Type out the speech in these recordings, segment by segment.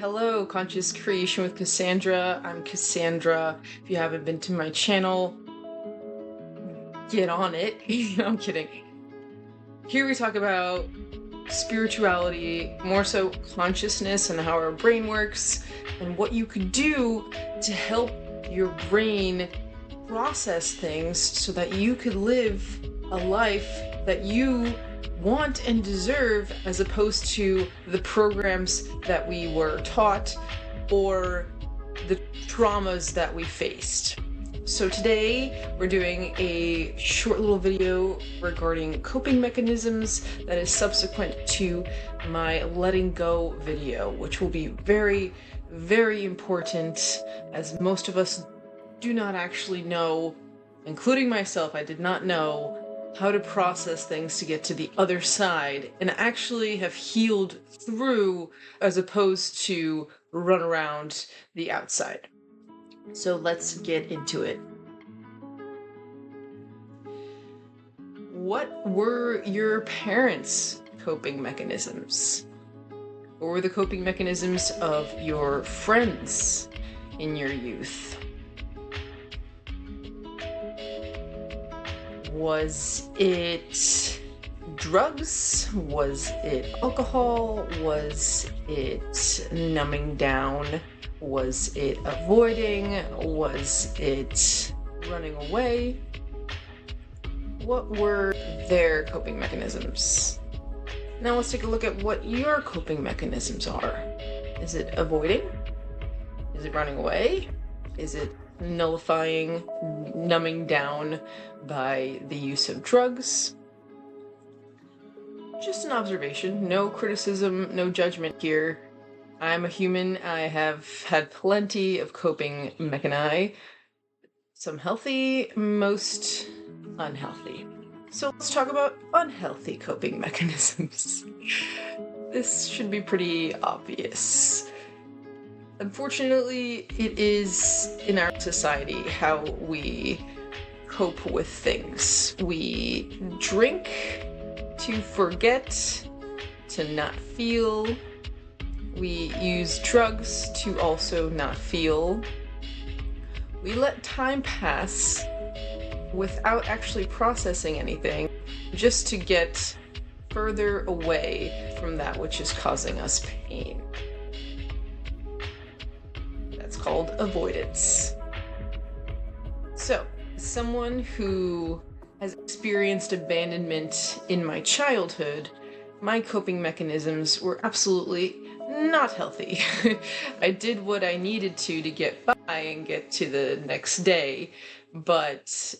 hello, Conscious Creation with Cassandra. I'm Cassandra. If you haven't been to my channel, get on it. No, I'm kidding. Here we talk about spirituality, more so consciousness and how our brain works, and what you could do to help your brain process things so that you could live a life that you want and deserve, as opposed to the programs that we were taught or the traumas that we faced. So today we're doing a short little video regarding coping mechanisms that is subsequent to my letting go video, which will be very, very important, as most of us do not actually know, including myself. I did not know how to process things to get to the other side and actually have healed through, as opposed to run around the outside. So let's get into it. What were your parents' coping mechanisms? What were the coping mechanisms of your friends in your youth? Was it drugs? Was it alcohol? Was it numbing down? Was it avoiding? Was it running away? What were their coping mechanisms? Now let's take a look at what your coping mechanisms are. Is it avoiding? Is it running away? Is it nullifying, numbing down by the use of drugs? Just an observation, no criticism, no judgment here. I'm a human. I have had plenty of coping mechani, some healthy, most unhealthy. So let's talk about unhealthy coping mechanisms. This should be pretty obvious. Unfortunately, it is in our society how we cope with things. We drink to forget, to not feel. We use drugs to also not feel. We let time pass without actually processing anything, just to get further away from that which is causing us pain. That's called avoidance. So, someone who has experienced abandonment in my childhood, my coping mechanisms were absolutely not healthy. I did what I needed to get by and get to the next day, but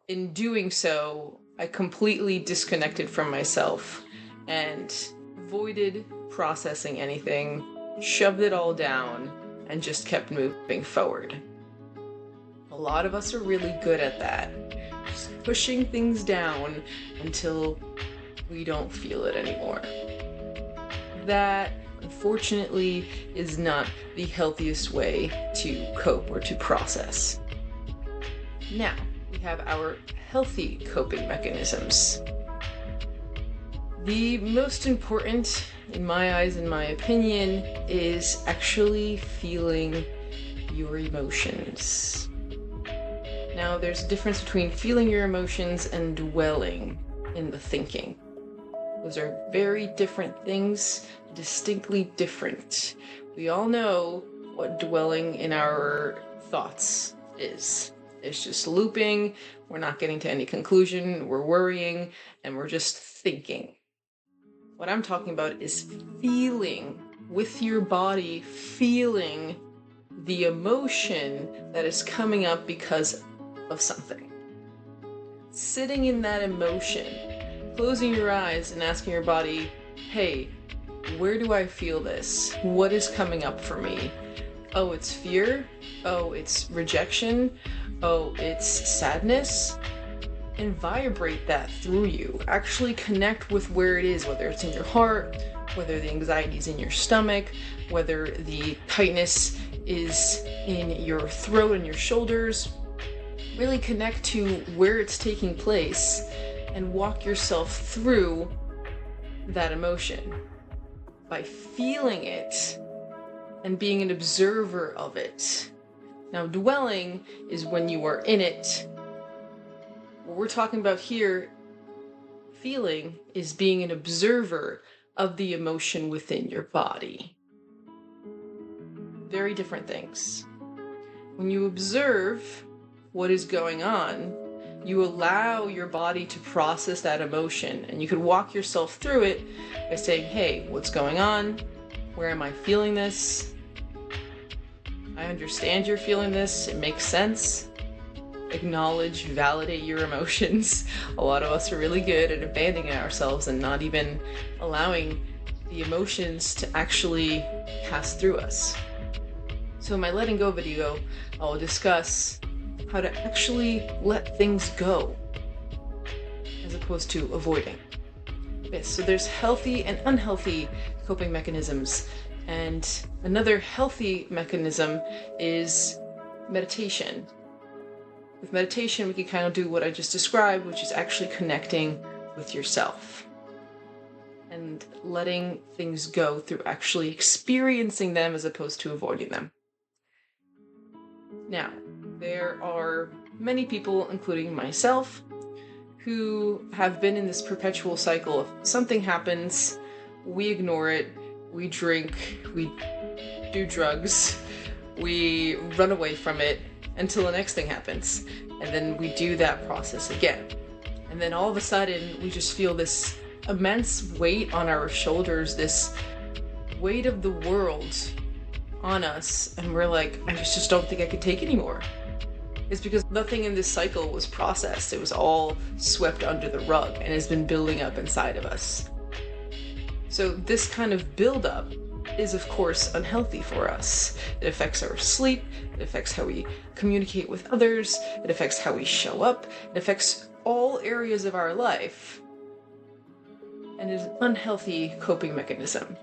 in doing so, I completely disconnected from myself and avoided processing anything, shoved it all down, and just kept moving forward. A lot of us are really good at that, just pushing things down until we don't feel it anymore. That, unfortunately, is not the healthiest way to cope or to process. Now, we have our healthy coping mechanisms. The most important, in my eyes, in my opinion, is actually feeling your emotions. Now, there's a difference between feeling your emotions and dwelling in the thinking. Those are very different things, distinctly different. We all know what dwelling in our thoughts is. It's just looping, we're not getting to any conclusion, we're worrying, and we're just thinking. What I'm talking about is feeling with your body, feeling the emotion that is coming up because of something. Sitting in that emotion, closing your eyes and asking your body, hey, where do I feel this? What is coming up for me? Oh, it's fear. Oh, it's rejection. Oh, it's sadness. And vibrate that through you. Actually connect with where it is, whether it's in your heart, whether the anxiety is in your stomach, whether the tightness is in your throat and your shoulders. Really connect to where it's taking place and walk yourself through that emotion. By feeling it, and being an observer of it. Now, dwelling is when you are in it. What we're talking about here, feeling, is being an observer of the emotion within your body. Very different things. When you observe what is going on, you allow your body to process that emotion, and you can walk yourself through it by saying, hey, what's going on? Where am I feeling this? I understand you're feeling this. It makes sense. Acknowledge, validate your emotions. A lot of us are really good at abandoning ourselves and not even allowing the emotions to actually pass through us. So in my letting go video, I'll discuss how to actually let things go as opposed to avoiding. Okay, so there's healthy and unhealthy coping mechanisms. And another healthy mechanism is meditation. With meditation, we can kind of do what I just described, which is actually connecting with yourself and letting things go through actually experiencing them as opposed to avoiding them. Now, there are many people, including myself, who have been in this perpetual cycle of something happens, we ignore it, we drink, we do drugs, we run away from it until the next thing happens. And then we do that process again. And then all of a sudden, we just feel this immense weight on our shoulders, this weight of the world on us. And we're like, I just don't think I could take anymore. It's because nothing in this cycle was processed. It was all swept under the rug and has been building up inside of us. So this kind of buildup is, of course, unhealthy for us. It affects our sleep, it affects how we communicate with others, it affects how we show up, it affects all areas of our life, and is an unhealthy coping mechanism.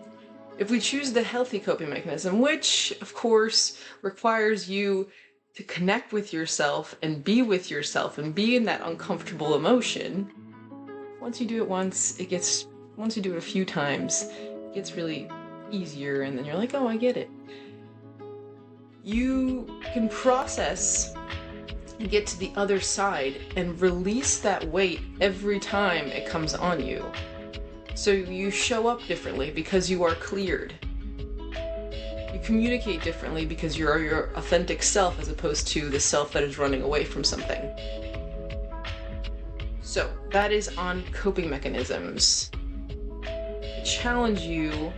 If we choose the healthy coping mechanism, which, of course, requires you to connect with yourself and be with yourself and be in that uncomfortable emotion, once you do it once you do it a few times, it gets really easier, and then you're like, oh, I get it. You can process and get to the other side and release that weight every time it comes on you. So you show up differently because you are cleared. You communicate differently because you are your authentic self as opposed to the self that is running away from something. So that is on coping mechanisms. I challenge you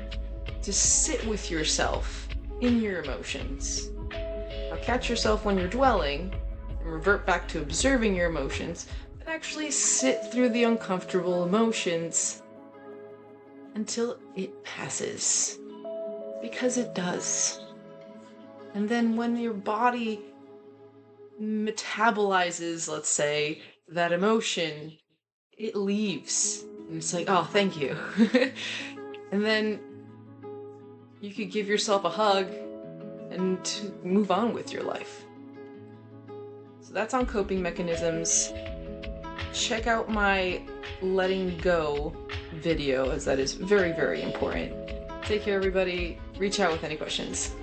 to sit with yourself in your emotions. Now catch yourself when you're dwelling and revert back to observing your emotions, but actually sit through the uncomfortable emotions until it passes. Because it does. And then when your body metabolizes, let's say, that emotion, it leaves. And it's like, oh, thank you. And then you could give yourself a hug and move on with your life. So that's on coping mechanisms. Check out my letting go video, as that is very, very important. Take care, everybody. Reach out with any questions.